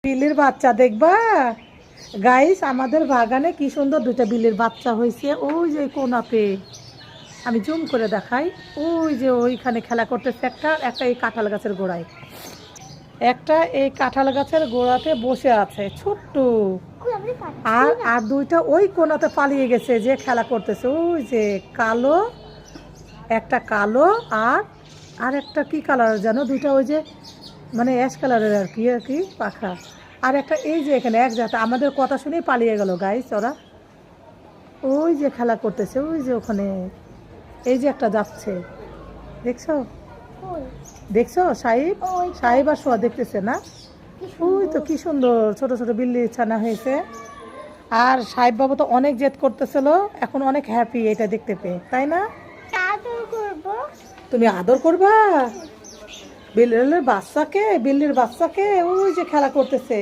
বিল্লির বাচ্চা দেখবা গাইস, আমাদের বাগানে কি সুন্দর দুইটা বিল্লির বাচ্চা হয়েছে। ওই যে কোনাতে আমি জুম করে দেখাই, ওই যে ওইখানে খেলা করতেছে। একটা একটা এই কাঁঠাল গাছের গোড়ায়, একটা এই কাঁঠাল গাছের গোড়াতে বসে আছে ছোট্ট। আর আর দুইটা ওই কোনাতে পালিয়ে গেছে, যে খেলা করতেছে। ওই যে কালো, একটা কালো, আর আর একটা কি কালার জানো, দুইটা ওই যে মানে অ্যাশ কালারের আর কি পাখা। আর একটা এই যে এখানে এক জাত আমাদের কথা শুনেই পালিয়ে গেল গাইস ওরা। ওই যে খেলা করতেছে, ওই যে ওখানে এই যে একটা যাচ্ছে, দেখছো? দেখছো সাহিব? সাহিব আর সোয়া দেখতেছে না? ওই তো কি সুন্দর ছোট ছোট বিল্লি ছানা হয়েছে। আর সাহেব বাবু তো অনেক জেদ করতেছিল, এখন অনেক হ্যাপি এটা দেখতে পেয়ে, তাই না? তুমি আদর করবা বিল্লির বাচ্চাকে? বিল্লির বাচ্চাকে ওই যে খেলা করতেছে।